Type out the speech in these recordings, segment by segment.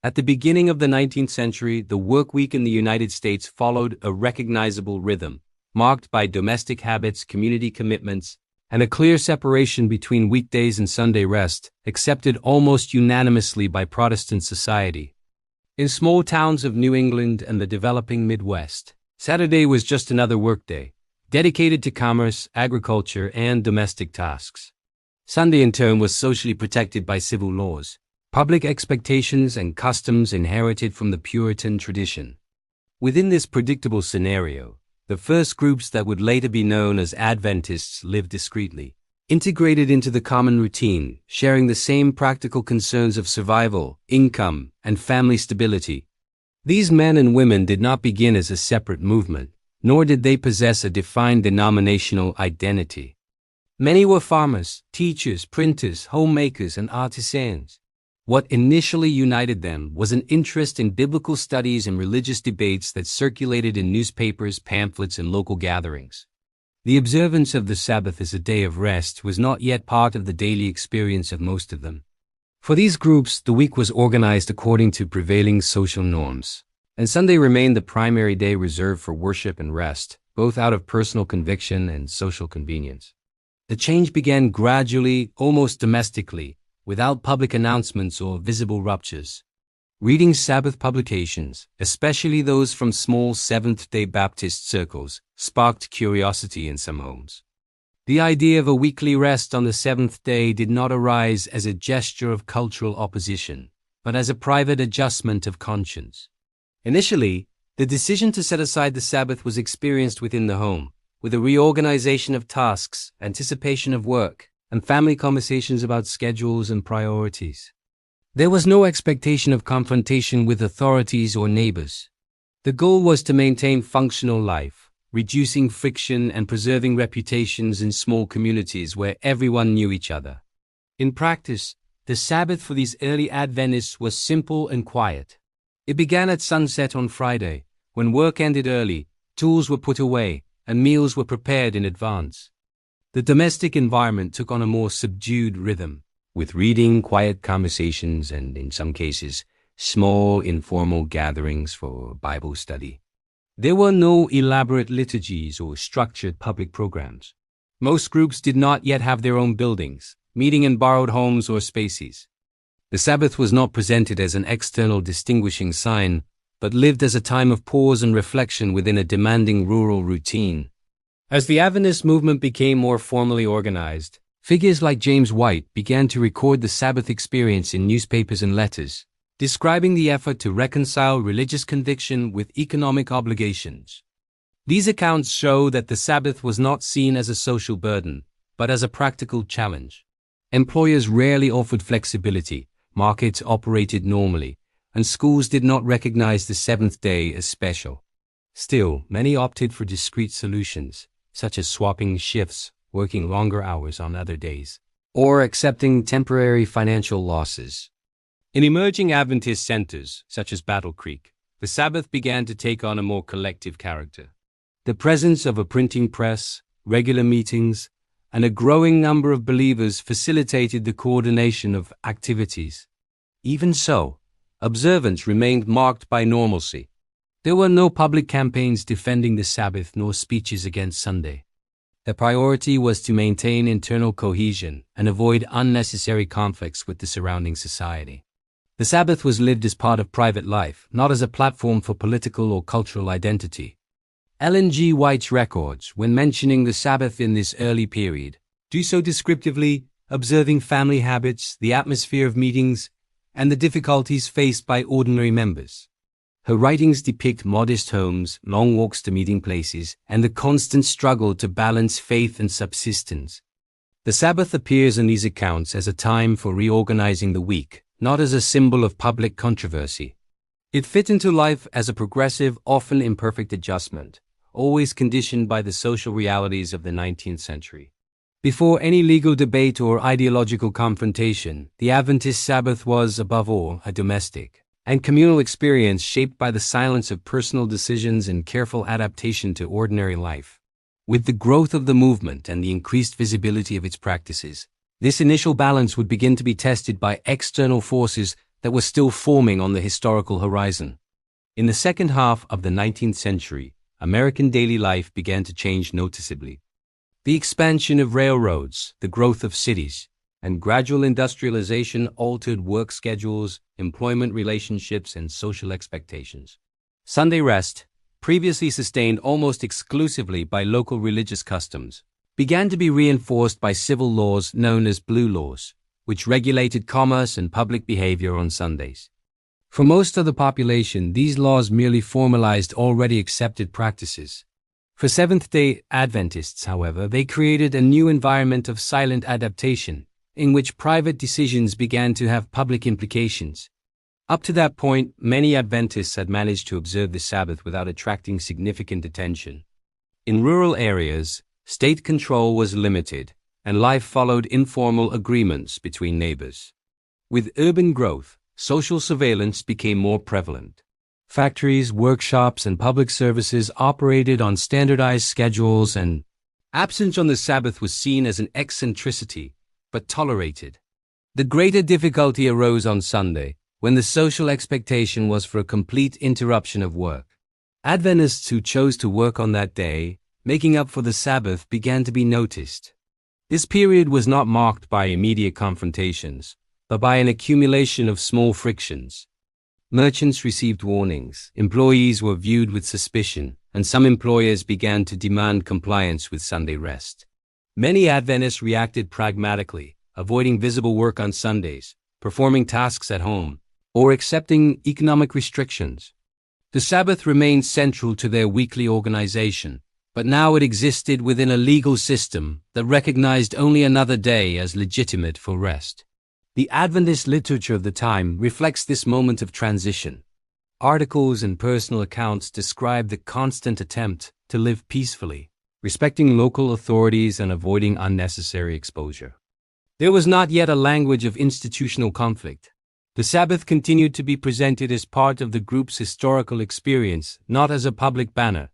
At the beginning of the 19th century, the work week in the United States followed a recognizable rhythm, marked by domestic habits, community commitments, and a clear separation between weekdays and Sunday rest, accepted almost unanimously by Protestant society. In small towns of New England and the developing Midwest, Saturday was just another workday, dedicated to commerce, agriculture, and domestic tasks. Sunday in turn was socially protected by civil laws, public expectations, and customs inherited from the Puritan tradition. Within this predictable scenario, the first groups that would later be known as Adventists lived discreetly, integrated into the common routine, sharing the same practical concerns of survival, income, and family stability. These men and women did not begin as a separate movement, nor did they possess a defined denominational identity. Many were farmers, teachers, printers, homemakers, and artisans. What initially united them was an interest in biblical studies and religious debates that circulated in newspapers, pamphlets, and local gatherings. The observance of the Sabbath as a day of rest was not yet part of the daily experience of most of them. For these groups, the week was organized according to prevailing social norms, and Sunday remained the primary day reserved for worship and rest, both out of personal conviction and social convenience. The change began gradually, almost domestically, without public announcements or visible ruptures. Reading Sabbath publications, especially those from small Seventh-day Baptist circles, sparked curiosity in some homes. The idea of a weekly rest on the seventh day did not arise as a gesture of cultural opposition, but as a private adjustment of conscience. Initially, the decision to set aside the Sabbath was experienced within the home, with a reorganization of tasks, anticipation of work, and family conversations about schedules and priorities. There was no expectation of confrontation with authorities or neighbors. The goal was to maintain functional life, reducing friction and preserving reputations in small communities where everyone knew each other. In practice, the Sabbath for these early Adventists was simple and quiet. It began at sunset on Friday, when work ended early, tools were put away, and meals were prepared in advance. The domestic environment took on a more subdued rhythm, with reading, quiet conversations, and, in some cases, small informal gatherings for Bible study. There were no elaborate liturgies or structured public programs. Most groups did not yet have their own buildings, meeting in borrowed homes or spaces. The Sabbath was not presented as an external distinguishing sign, but lived as a time of pause and reflection within a demanding rural routine. As the Adventist movement became more formally organized, figures like James White began to record the Sabbath experience in newspapers and letters, describing the effort to reconcile religious conviction with economic obligations. These accounts show that the Sabbath was not seen as a social burden, but as a practical challenge. Employers rarely offered flexibility, markets operated normally, and schools did not recognize the seventh day as special. Still, many opted for discrete solutions, such as swapping shifts, working longer hours on other days, or accepting temporary financial losses. In emerging Adventist centers, such as Battle Creek, the Sabbath began to take on a more collective character. The presence of a printing press, regular meetings, and a growing number of believers facilitated the coordination of activities. Even so, observance remained marked by normalcy. There were no public campaigns defending the Sabbath nor speeches against Sunday. The priority was to maintain internal cohesion and avoid unnecessary conflicts with the surrounding society. The Sabbath was lived as part of private life, not as a platform for political or cultural identity. Ellen G. White's records, when mentioning the Sabbath in this early period, do so descriptively, observing family habits, the atmosphere of meetings, and the difficulties faced by ordinary members. Her writings depict modest homes, long walks to meeting places, and the constant struggle to balance faith and subsistence. The Sabbath appears in these accounts as a time for reorganizing the week, not as a symbol of public controversy. It fit into life as a progressive, often imperfect adjustment, always conditioned by the social realities of the 19th century. Before any legal debate or ideological confrontation, the Adventist Sabbath was, above all, a domestic and communal experience shaped by the silence of personal decisions and careful adaptation to ordinary life. With the growth of the movement and the increased visibility of its practices, this initial balance would begin to be tested by external forces that were still forming on the historical horizon. In the second half of the 19th century, American daily life began to change noticeably. The expansion of railroads, the growth of cities, and gradual industrialization altered work schedules, employment relationships, and social expectations. Sunday rest, previously sustained almost exclusively by local religious customs, began to be reinforced by civil laws known as blue laws, which regulated commerce and public behavior on Sundays. For most of the population, these laws merely formalized already accepted practices. For Seventh-day Adventists, however, they created a new environment of silent adaptation, in which private decisions began to have public implications. Up to that point, many Adventists had managed to observe the Sabbath without attracting significant attention. In rural areas, state control was limited, and life followed informal agreements between neighbors. With urban growth, social surveillance became more prevalent. Factories, workshops, and public services operated on standardized schedules, and absence on the Sabbath was seen as an eccentricity, but tolerated. The greater difficulty arose on Sunday, when the social expectation was for a complete interruption of work. Adventists who chose to work on that day, making up for the Sabbath, began to be noticed. This period was not marked by immediate confrontations, but by an accumulation of small frictions. Merchants received warnings, employees were viewed with suspicion, and some employers began to demand compliance with Sunday rest. Many Adventists reacted pragmatically, avoiding visible work on Sundays, performing tasks at home, or accepting economic restrictions. The Sabbath remained central to their weekly organization, but now it existed within a legal system that recognized only another day as legitimate for rest. The Adventist literature of the time reflects this moment of transition. Articles and personal accounts describe the constant attempt to live peacefully, respecting local authorities and avoiding unnecessary exposure. There was not yet a language of institutional conflict. The Sabbath continued to be presented as part of the group's historical experience, not as a public banner.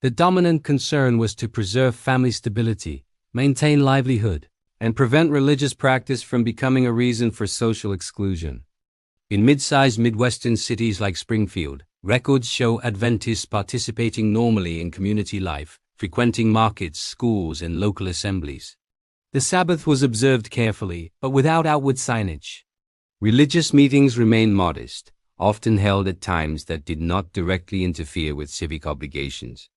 The dominant concern was to preserve family stability, maintain livelihood, and prevent religious practice from becoming a reason for social exclusion. In mid-sized Midwestern cities like Springfield, records show Adventists participating normally in community life, frequenting markets, schools, and local assemblies. The Sabbath was observed carefully, but without outward signage. Religious meetings remained modest, often held at times that did not directly interfere with civic obligations.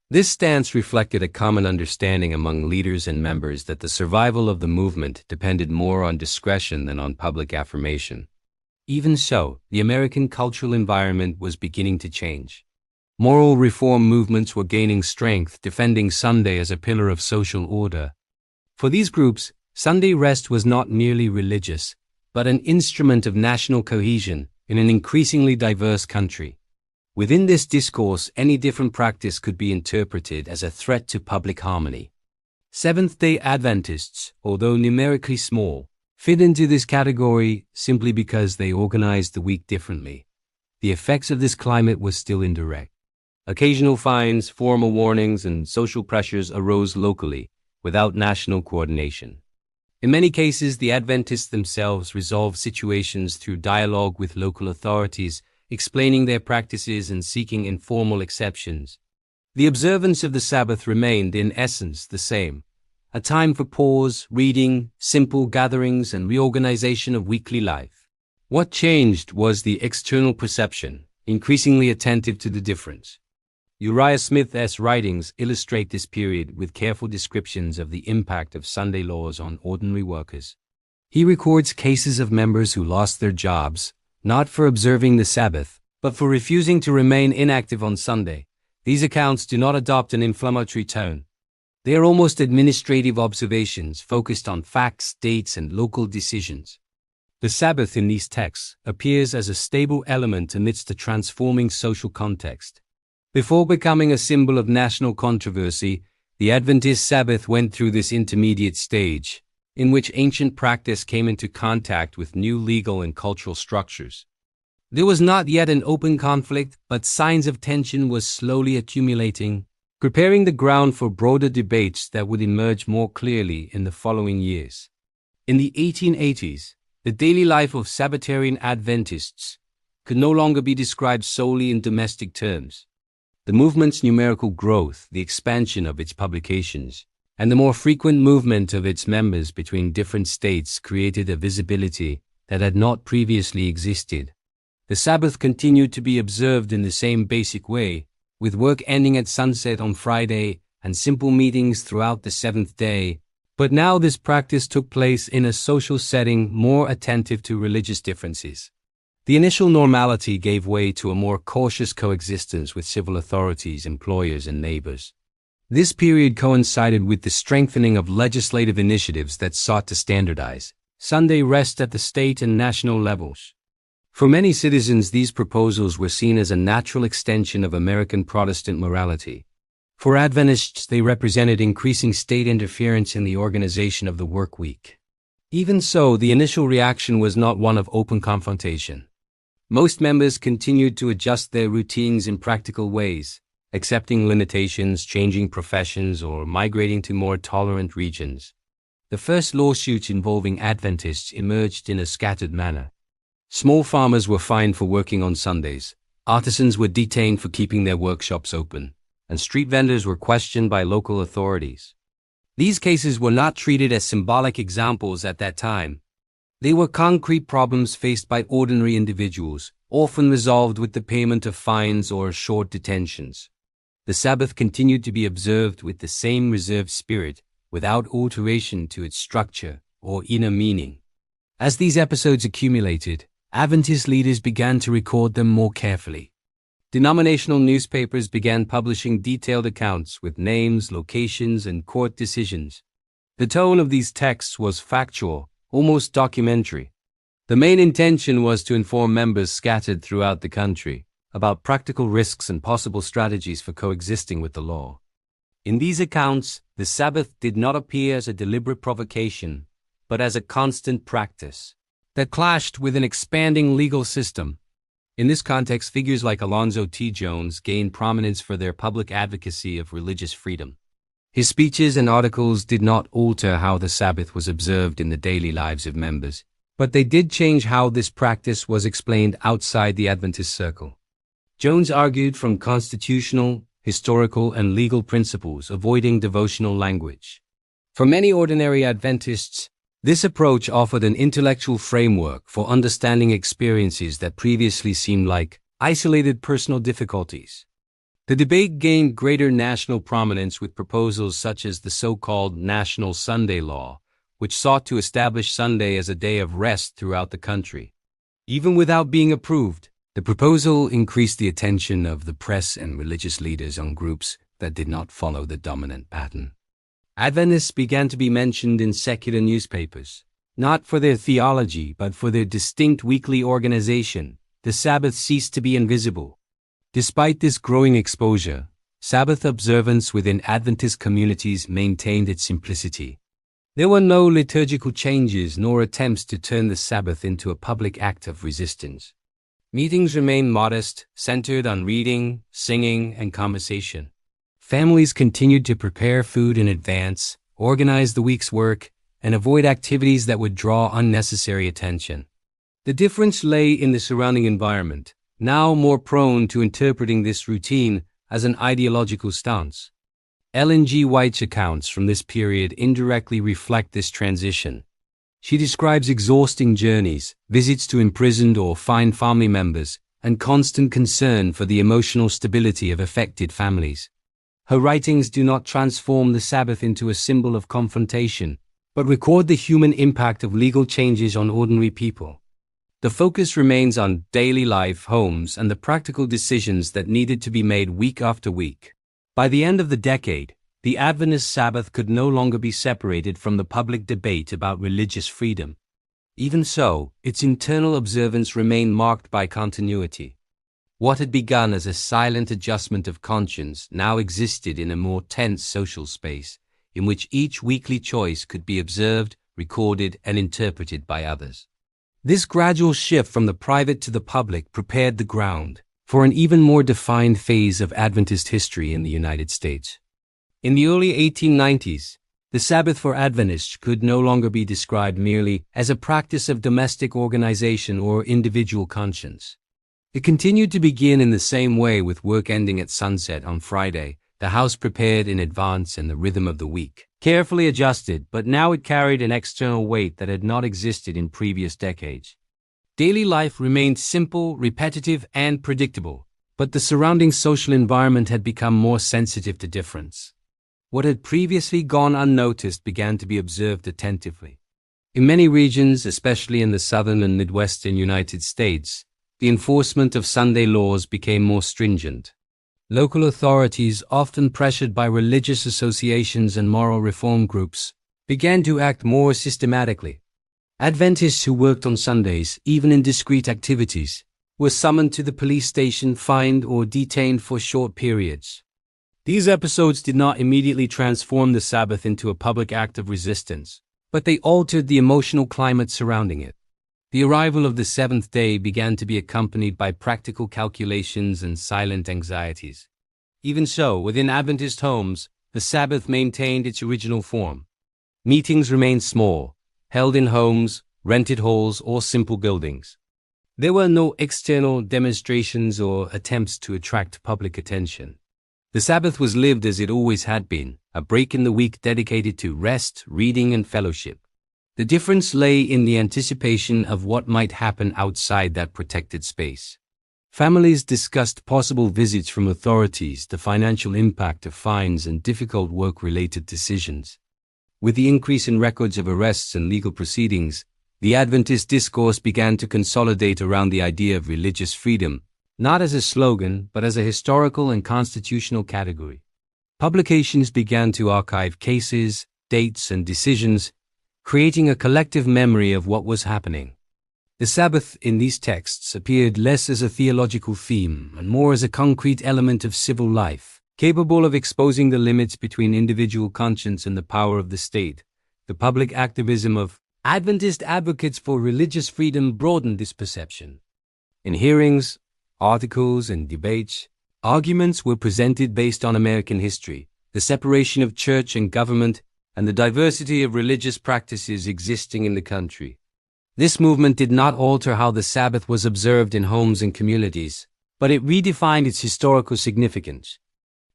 This stance reflected a common understanding among leaders and members that the survival of the movement depended more on discretion than on public affirmation. Even so, the American cultural environment was beginning to change. Moral reform movements were gaining strength, defending Sunday as a pillar of social order. For these groups, Sunday rest was not merely religious, but an instrument of national cohesion in an increasingly diverse country. Within this discourse, any different practice could be interpreted as a threat to public harmony. Seventh-day Adventists, although numerically small, fit into this category simply because they organized the week differently. The effects of this climate were still indirect. Occasional fines, formal warnings, and social pressures arose locally, without national coordination. In many cases, the Adventists themselves resolved situations through dialogue with local authorities, explaining their practices and seeking informal exceptions. The observance of the Sabbath remained, in essence, the same, a time for pause, reading, simple gatherings, and reorganization of weekly life. What changed was the external perception, increasingly attentive to the difference. Uriah Smith's writings illustrate this period with careful descriptions of the impact of Sunday laws on ordinary workers. He records cases of members who lost their jobs, not for observing the Sabbath, but for refusing to remain inactive on Sunday. These accounts do not adopt an inflammatory tone. They are almost administrative observations focused on facts, dates, and local decisions. The Sabbath in these texts appears as a stable element amidst a transforming social context. Before becoming a symbol of national controversy, the Adventist Sabbath went through this intermediate stage, in which ancient practice came into contact with new legal and cultural structures. There was not yet an open conflict, but signs of tension were slowly accumulating, preparing the ground for broader debates that would emerge more clearly in the following years. In the 1880s, The daily life of Sabbatarian Adventists could no longer be described solely in domestic terms. The movement's numerical growth, the expansion of its publications, and the more frequent movement of its members between different states created a visibility that had not previously existed. The Sabbath continued to be observed in the same basic way, with work ending at sunset on Friday and simple meetings throughout the seventh day, but now this practice took place in a social setting more attentive to religious differences. The initial normality gave way to a more cautious coexistence with civil authorities, employers, and neighbors. This period coincided with the strengthening of legislative initiatives that sought to standardize Sunday rest at the state and national levels. For many citizens, these proposals were seen as a natural extension of American Protestant morality. For Adventists, they represented increasing state interference in the organization of the work week. Even so, the initial reaction was not one of open confrontation. Most members continued to adjust their routines in practical ways, accepting limitations, changing professions, or migrating to more tolerant regions. The first lawsuits involving Adventists emerged in a scattered manner. Small farmers were fined for working on Sundays, artisans were detained for keeping their workshops open, and street vendors were questioned by local authorities. These cases were not treated as symbolic examples at that time. They were concrete problems faced by ordinary individuals, often resolved with the payment of fines or short detentions. The Sabbath continued to be observed with the same reserved spirit, without alteration to its structure or inner meaning. As these episodes accumulated, Adventist leaders began to record them more carefully. Denominational newspapers began publishing detailed accounts with names, locations, and court decisions. The tone of these texts was factual, almost documentary. The main intention was to inform members scattered throughout the country about practical risks and possible strategies for coexisting with the law. In these accounts, the Sabbath did not appear as a deliberate provocation, but as a constant practice that clashed with an expanding legal system. In this context, figures like Alonzo T. Jones gained prominence for their public advocacy of religious freedom. His speeches and articles did not alter how the Sabbath was observed in the daily lives of members, but they did change how this practice was explained outside the Adventist circle. Jones argued from constitutional, historical, and legal principles, avoiding devotional language. For many ordinary Adventists, this approach offered an intellectual framework for understanding experiences that previously seemed like isolated personal difficulties. The debate gained greater national prominence with proposals such as the so-called National Sunday Law, which sought to establish Sunday as a day of rest throughout the country. Even without being approved, the proposal increased the attention of the press and religious leaders on groups that did not follow the dominant pattern. Adventists began to be mentioned in secular newspapers, not for their theology but for their distinct weekly organization. The Sabbath ceased to be invisible. Despite this growing exposure, Sabbath observance within Adventist communities maintained its simplicity. There were no liturgical changes nor attempts to turn the Sabbath into a public act of resistance. Meetings remained modest, centered on reading, singing, and conversation. Families continued to prepare food in advance, organize the week's work, and avoid activities that would draw unnecessary attention. The difference lay in the surrounding environment, now more prone to interpreting this routine as an ideological stance. Ellen G. White's accounts from this period indirectly reflect this transition. She describes exhausting journeys, visits to imprisoned or fined family members, and constant concern for the emotional stability of affected families. Her writings do not transform the Sabbath into a symbol of confrontation, but record the human impact of legal changes on ordinary people. The focus remains on daily life, homes, and the practical decisions that needed to be made week after week. By the end of the decade, the Adventist Sabbath could no longer be separated from the public debate about religious freedom. Even so, its internal observance remained marked by continuity. What had begun as a silent adjustment of conscience now existed in a more tense social space, in which each weekly choice could be observed, recorded, and interpreted by others. This gradual shift from the private to the public prepared the ground for an even more defined phase of Adventist history in the United States. In the early 1890s, The Sabbath for Adventists could no longer be described merely as a practice of domestic organization or individual conscience. It continued to begin in the same way, with work ending at sunset on Friday, the house prepared in advance and the rhythm of the week carefully adjusted, but now it carried an external weight that had not existed in previous decades. Daily life remained simple, repetitive, and predictable, but the surrounding social environment had become more sensitive to difference. What had previously gone unnoticed began to be observed attentively. In many regions, especially in the southern and midwestern United States, the enforcement of Sunday laws became more stringent. Local authorities, often pressured by religious associations and moral reform groups, began to act more systematically. Adventists who worked on Sundays, even in discrete activities, were summoned to the police station, fined, or detained for short periods. These episodes did not immediately transform the Sabbath into a public act of resistance, but they altered the emotional climate surrounding it. The arrival of the seventh day began to be accompanied by practical calculations and silent anxieties. Even so, within Adventist homes, the Sabbath maintained its original form. Meetings remained small, held in homes, rented halls, or simple buildings. There were no external demonstrations or attempts to attract public attention. The Sabbath was lived as it always had been, a break in the week dedicated to rest, reading, and fellowship. The difference lay in the anticipation of what might happen outside that protected space. Families discussed possible visits from authorities, the financial impact of fines, and difficult work-related decisions. With the increase in records of arrests and legal proceedings, the Adventist discourse began to consolidate around the idea of religious freedom, not as a slogan, but as a historical and constitutional category. Publications began to archive cases, dates, and decisions, creating a collective memory of what was happening. The Sabbath in these texts appeared less as a theological theme and more as a concrete element of civil life, capable of exposing the limits between individual conscience and the power of the state. The public activism of Adventist advocates for religious freedom broadened this perception. In hearings, articles, and debates, arguments were presented based on American history, the separation of church and government, and the diversity of religious practices existing in the country. This movement did not alter how the Sabbath was observed in homes and communities, but it redefined its historical significance.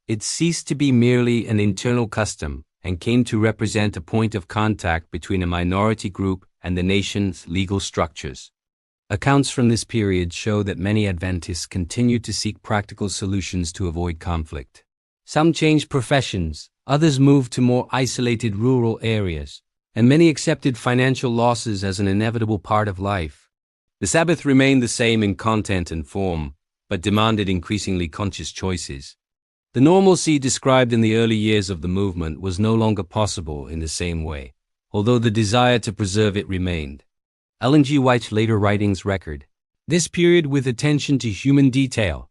It ceased to be merely an internal custom and came to represent a point of contact between a minority group and the nation's legal structures. Accounts from this period show that many Adventists continued to seek practical solutions to avoid conflict. Some changed professions, others moved to more isolated rural areas, and many accepted financial losses as an inevitable part of life. The Sabbath remained the same in content and form, but demanded increasingly conscious choices. The normalcy described in the early years of the movement was no longer possible in the same way, although the desire to preserve it remained. Ellen G. White's later writings record this period with attention to human detail.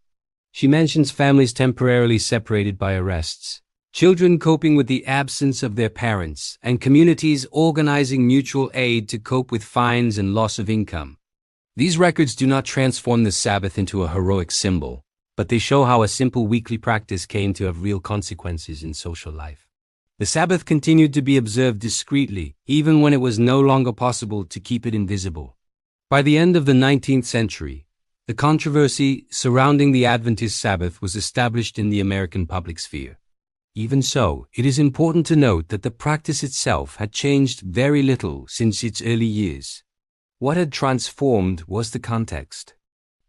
She mentions families temporarily separated by arrests, children coping with the absence of their parents, and communities organizing mutual aid to cope with fines and loss of income. These records do not transform the Sabbath into a heroic symbol, but they show how a simple weekly practice came to have real consequences in social life. The Sabbath continued to be observed discreetly, even when it was no longer possible to keep it invisible. By the end of the 19th century, the controversy surrounding the Adventist Sabbath was established in the American public sphere. Even so, it is important to note that the practice itself had changed very little since its early years. What had transformed was the context.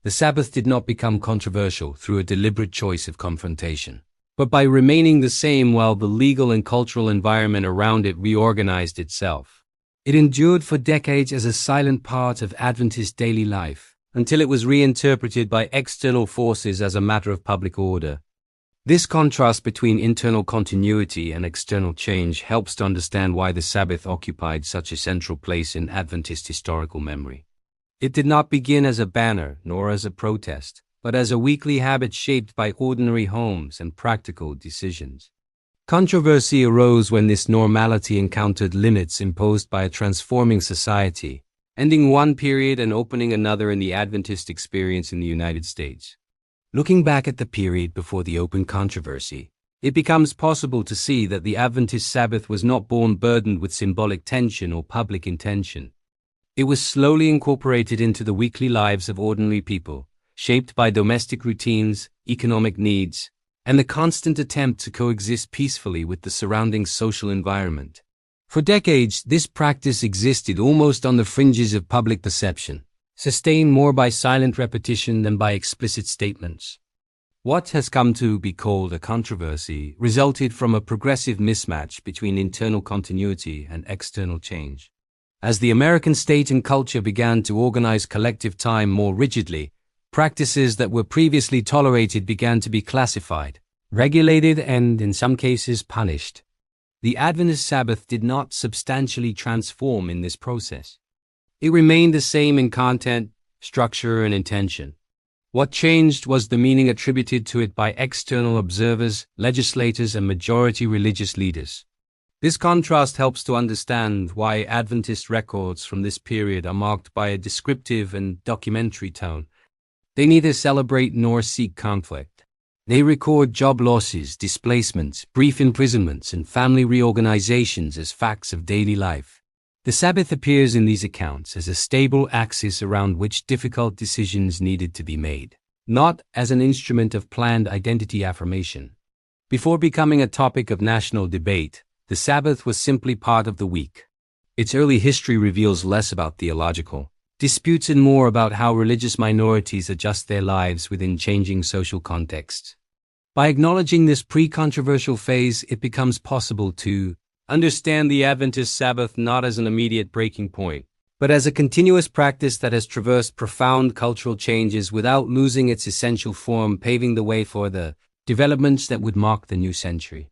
The Sabbath did not become controversial through a deliberate choice of confrontation, but by remaining the same while the legal and cultural environment around it reorganized itself. It endured for decades as a silent part of Adventist daily life, until it was reinterpreted by external forces as a matter of public order. This contrast between internal continuity and external change helps to understand why the Sabbath occupied such a central place in Adventist historical memory. It did not begin as a banner nor as a protest, but as a weekly habit shaped by ordinary homes and practical decisions. Controversy arose when this normality encountered limits imposed by a transforming society, ending one period and opening another in the Adventist experience in the United States. Looking back at the period before the open controversy, it becomes possible to see that the Adventist Sabbath was not born burdened with symbolic tension or public intention. It was slowly incorporated into the weekly lives of ordinary people, shaped by domestic routines, economic needs, and the constant attempt to coexist peacefully with the surrounding social environment. For decades, this practice existed almost on the fringes of public perception, sustained more by silent repetition than by explicit statements. What has come to be called a controversy resulted from a progressive mismatch between internal continuity and external change. As the American state and culture began to organize collective time more rigidly, practices that were previously tolerated began to be classified, regulated, and, in some cases, punished. The Adventist Sabbath did not substantially transform in this process. It remained the same in content, structure, and intention. What changed was the meaning attributed to it by external observers, legislators, and majority religious leaders. This contrast helps to understand why Adventist records from this period are marked by a descriptive and documentary tone. They neither celebrate nor seek conflict. They record job losses, displacements, brief imprisonments, and family reorganizations as facts of daily life. The Sabbath appears in these accounts as a stable axis around which difficult decisions needed to be made, not as an instrument of planned identity affirmation. Before becoming a topic of national debate, the Sabbath was simply part of the week. Its early history reveals less about theological disputes and more about how religious minorities adjust their lives within changing social contexts. By acknowledging this pre-controversial phase, it becomes possible to understand the Adventist Sabbath not as an immediate breaking point, but as a continuous practice that has traversed profound cultural changes without losing its essential form, paving the way for the developments that would mark the new century.